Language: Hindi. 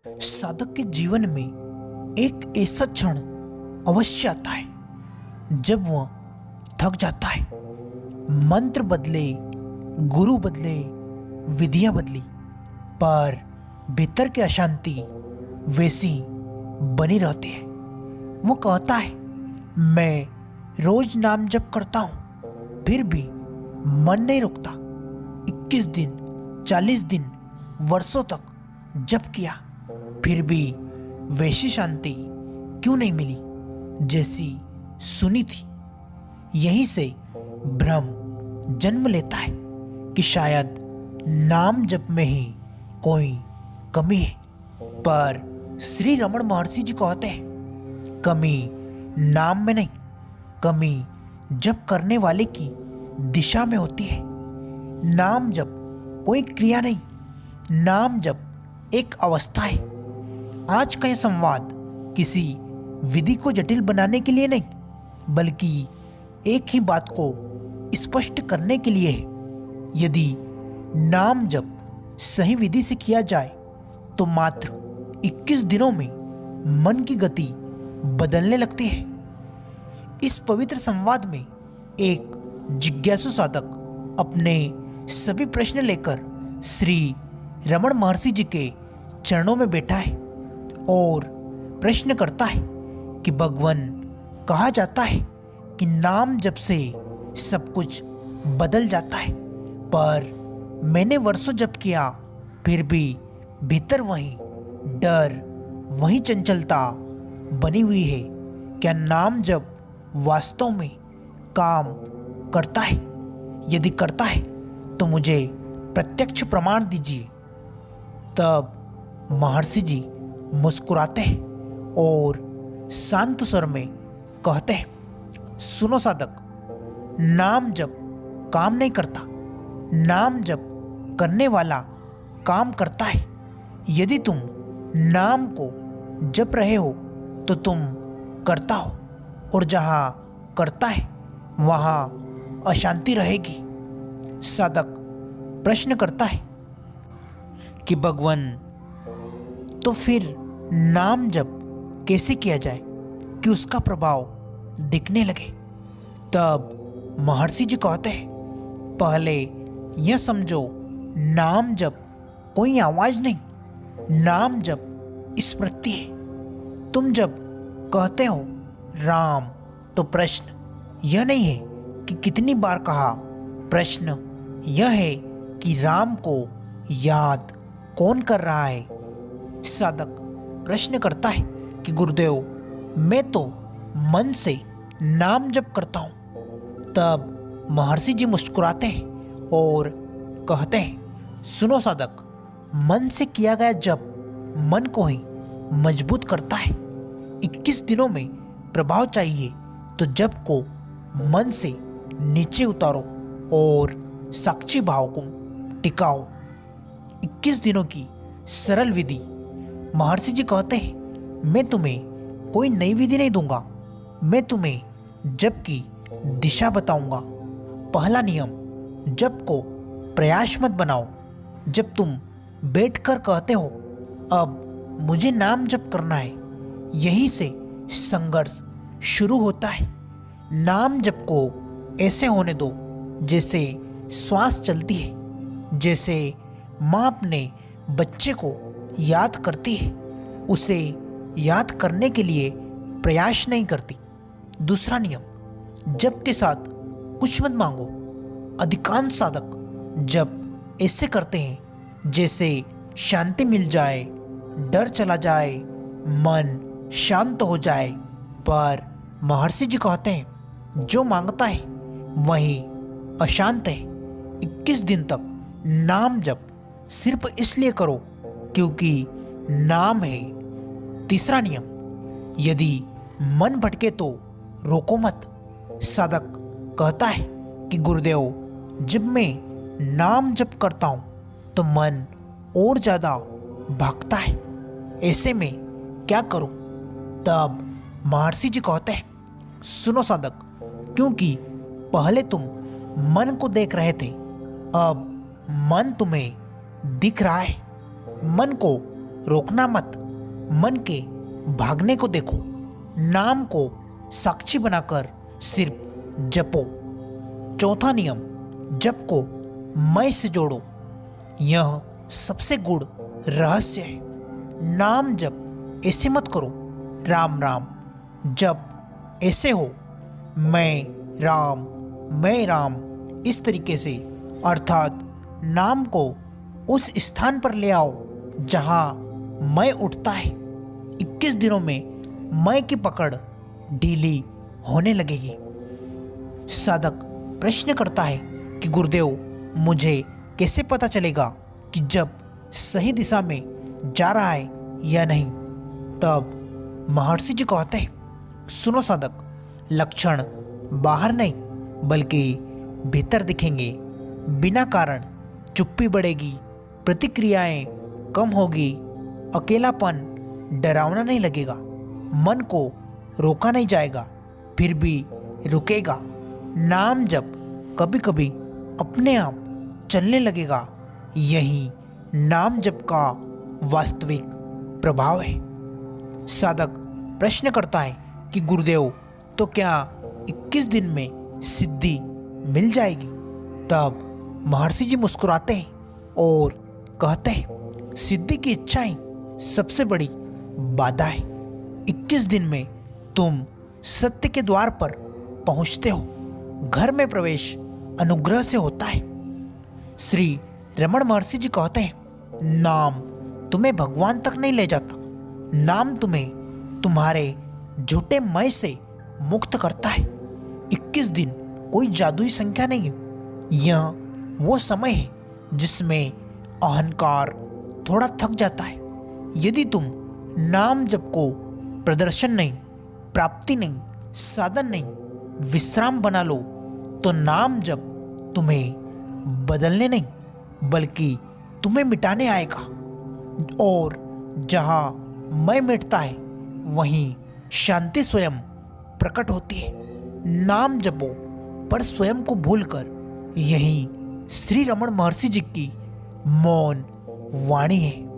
साधक के जीवन में एक ऐसा क्षण अवश्य आता है जब वह थक जाता है। मंत्र बदले, गुरु बदले, विधियां बदली, पर भीतर की अशांति वैसी बनी रहती है। वो कहता है, मैं रोज नाम जप करता हूँ, फिर भी मन नहीं रुकता। 21 दिन, 40 दिन, वर्षों तक जप किया, फिर भी वैसी शांति क्यों नहीं मिली जैसी सुनी थी। यहीं से भ्रम जन्म लेता है कि शायद नाम जप में ही कोई कमी है। पर श्री रमण महर्षि जी कहते हैं, कमी नाम में नहीं, कमी जप करने वाले की दिशा में होती है। नाम जप कोई क्रिया नहीं, नाम जप एक अवस्था है। आज का यह संवाद किसी विधि को जटिल बनाने के लिए नहीं, बल्कि एक ही बात को स्पष्ट करने के लिए है। यदि नाम जप सही विधि से किया जाए तो मात्र 21 दिनों में मन की गति बदलने लगती है। इस पवित्र संवाद में एक जिज्ञासु साधक अपने सभी प्रश्न लेकर श्री रमण महर्षि जी के चरणों में बैठा है और प्रश्न करता है कि भगवान, कहा जाता है कि नाम जप से सब कुछ बदल जाता है, पर मैंने वर्षों जप किया, फिर भी भीतर वही डर, वही चंचलता बनी हुई है। क्या नाम जप वास्तव में काम करता है? यदि करता है तो मुझे प्रत्यक्ष प्रमाण दीजिए। तब महर्षि जी मुस्कुराते हैं और शांत स्वर में कहते हैं, सुनो साधक, नाम जप काम नहीं करता, नाम जप करने वाला काम करता है। यदि तुम नाम को जप रहे हो तो तुम करता हो, और जहाँ करता है वहाँ अशांति रहेगी। साधक प्रश्न करता है कि भगवान, तो फिर नाम जप कैसे किया जाए कि उसका प्रभाव दिखने लगे? तब महर्षि जी कहते हैं, पहले यह समझो, नाम जप कोई आवाज नहीं, नाम जप स्मृति है। तुम जब कहते हो राम, तो प्रश्न यह नहीं है कि कितनी बार कहा, प्रश्न यह है कि राम को याद कौन कर रहा है। साधक प्रश्न करता है कि गुरुदेव, मैं तो मन से नाम जप करता हूँ। तब महर्षि जी मुस्कुराते हैं और कहते हैं, सुनो साधक, मन से किया गया जप मन को ही मजबूत करता है। 21 दिनों में प्रभाव चाहिए तो जप को मन से नीचे उतारो और साक्षी भाव को टिकाओ। 21 दिनों की सरल विधि। महर्षि जी कहते हैं, मैं तुम्हें कोई नई विधि नहीं दूंगा, मैं तुम्हें जप की दिशा बताऊंगा। पहला नियम, जप को प्रयास मत बनाओ। जब तुम बैठकर कहते हो अब मुझे नाम जप करना है, यहीं से संघर्ष शुरू होता है। नाम जप को ऐसे होने दो जैसे श्वास चलती है, जैसे माँ अपने बच्चे को याद करती है, उसे याद करने के लिए प्रयास नहीं करती। दूसरा नियम, जप के साथ कुछ मत मांगो। अधिकांश साधक जप ऐसे करते हैं जैसे शांति मिल जाए, डर चला जाए, मन शांत हो जाए। पर महर्षि जी कहते हैं, जो मांगता है वही अशांत है। 21 दिन तक नाम जप सिर्फ इसलिए करो क्योंकि नाम है। तीसरा नियम, यदि मन भटके तो रोको मत। साधक कहता है कि गुरुदेव, जब मैं नाम जप करता हूँ तो मन और ज़्यादा भागता है, ऐसे में क्या करूँ? तब महर्षि जी कहते हैं, सुनो साधक, क्योंकि पहले तुम मन को देख रहे थे, अब मन तुम्हें दिख रहा है। मन को रोकना मत, मन के भागने को देखो, नाम को साक्षी बनाकर सिर्फ जपो। चौथा नियम, जप को मैं से जोड़ो। यह सबसे गूढ़ रहस्य है। नाम जप ऐसे मत करो, राम राम जप ऐसे हो, मैं राम इस तरीके से, अर्थात नाम को उस स्थान पर ले आओ जहां मैं उठता है। 21 दिनों में मैं की पकड़ ढीली होने लगेगी। साधक प्रश्न करता है कि गुरुदेव, मुझे कैसे पता चलेगा कि जब सही दिशा में जा रहा है या नहीं? तब महर्षि जी कहते हैं, सुनो साधक, लक्षण बाहर नहीं बल्कि भीतर दिखेंगे। बिना कारण चुप्पी बढ़ेगी, प्रतिक्रियाएं कम होगी, अकेलापन डरावना नहीं लगेगा, मन को रोका नहीं जाएगा, फिर भी रुकेगा। नाम जप कभी कभी अपने आप चलने लगेगा। यही नाम जप का वास्तविक प्रभाव है। साधक प्रश्न करता है कि गुरुदेव, तो क्या 21 दिन में सिद्धि मिल जाएगी? तब महर्षि जी मुस्कुराते हैं और कहते हैं, सिद्धि की इच्छा ही सबसे बड़ी बाधा है। 21 दिन में तुम सत्य के द्वार पर पहुंचते हो। घर में प्रवेश अनुग्रह से होता है। श्री रमण महर्षि जी कहते हैं, नाम तुम्हें भगवान तक नहीं ले जाता, नाम तुम्हें तुम्हारे झूठे मैं से मुक्त करता है। 21 दिन कोई जादुई संख्या नहीं है। यह वो समय है जिसमें अहंकार थोड़ा थक जाता है। यदि तुम नाम जप को प्रदर्शन नहीं, प्राप्ति नहीं, साधन नहीं, विश्राम बना लो, तो नाम जप तुम्हें बदलने नहीं बल्कि तुम्हें मिटाने आएगा। और जहाँ मैं मिटता है वहीं शांति स्वयं प्रकट होती है। नाम जपो पर स्वयं को भूलकर, यही श्री रमण महर्षि जी की मौन वाणी है।